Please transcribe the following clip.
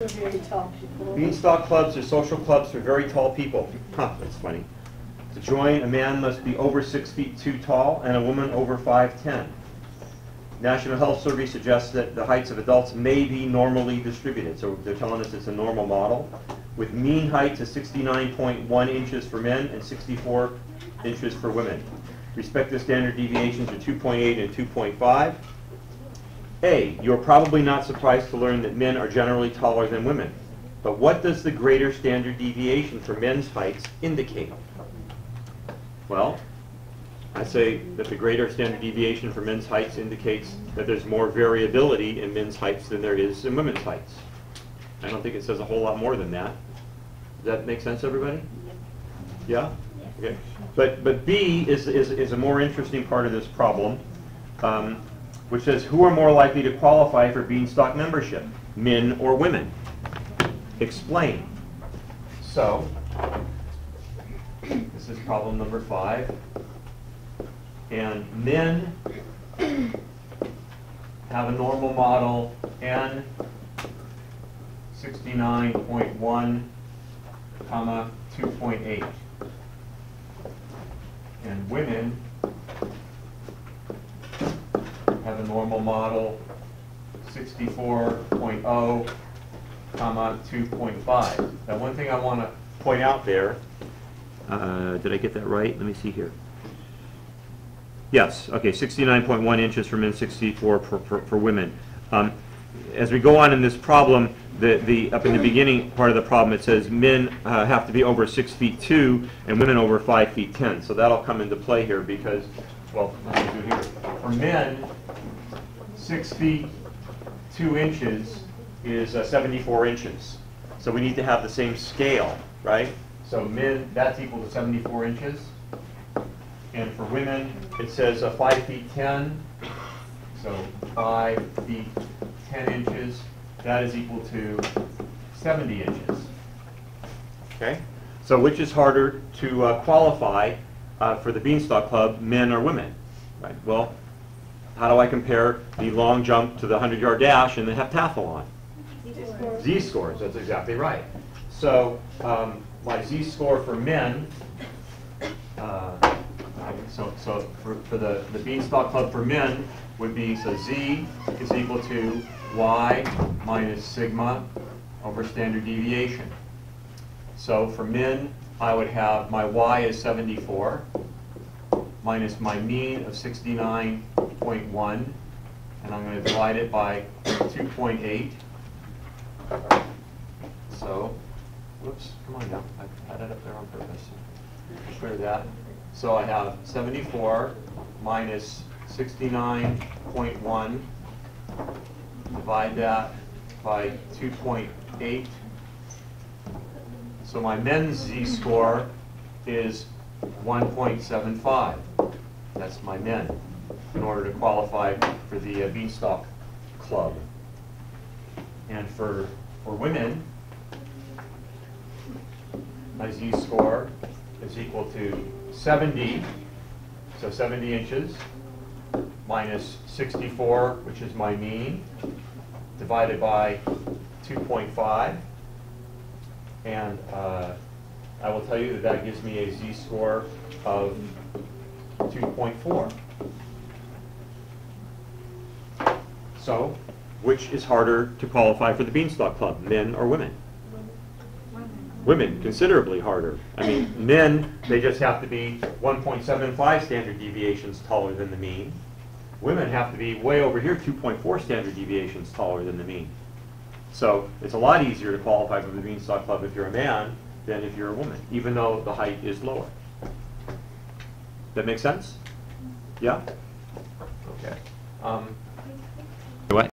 Very tall people. Beanstalk clubs are social clubs for very tall people. Huh, that's funny. To join, a man must be over 6 feet 2 tall and a woman over 5'10". National Health Survey suggests that the heights of adults may be normally distributed. So they're telling us it's a normal model, with mean heights of 69.1 inches for men and 64 inches for women. Respective standard deviations are 2.8 and 2.5. A, you're probably not surprised to learn that men are generally taller than women. But what does the greater standard deviation for men's heights indicate? Well, I say that the greater standard deviation for men's heights indicates that there's more variability in men's heights than there is in women's heights. I don't think it says a whole lot more than that. Does that make sense, everybody? Yeah? Okay. But B is a more interesting part of this problem, which says, who are more likely to qualify for Beanstalk membership, men or women? Explain. So, this is problem number 5. And men have a normal model N 69.1, 2.8. And women have a normal model 64.0, 2.5. Now, one thing I want to point out there, did I get that right? Let me see here. Yes, okay, 69.1 inches for men, 64 for women. As we go on in this problem, up in the beginning part of the problem, it says men have to be over 6 feet 2 and women over 5 feet 10. So that'll come into play here because, well, let me do here. For men, 6 feet 2 inches is 74 inches. So we need to have the same scale, right? So men, that's equal to 74 inches. And for women, it says 5 feet 10. So 5 feet 10 inches, that is equal to 70 inches. Okay? So which is harder to qualify for the Beanstalk Club, men or women? Right? Well, how do I compare the long jump to the 100-yard dash and the heptathlon? Z-scores, that's exactly right. So my Z-score for men, so for the Beanstalk Club for men would be, so Z is equal to Y minus sigma over standard deviation. So for men, I would have my Y is 74 minus my mean of 69.1, and I'm going to divide it by 2.8. So, whoops, come on now, I had it up there on purpose. Clear that. So I have 74 minus 69.1, divide that by 2.8. So my men's Z-score is 1.75. That's my men in order to qualify for the Beanstalk Club. And for women, my Z-score is equal to 70, so 70 inches, minus 64, which is my mean, divided by 2.5. And I will tell you that that gives me a Z-score of 2.4. So, which is harder to qualify for the Beanstalk Club, men or women? Women, considerably harder. I mean, men, they just have to be 1.75 standard deviations taller than the mean. Women have to be way over here, 2.4 standard deviations taller than the mean. So it's a lot easier to qualify for the Beanstalk Club if you're a man than if you're a woman, even though the height is lower. That make sense? Yeah? Okay.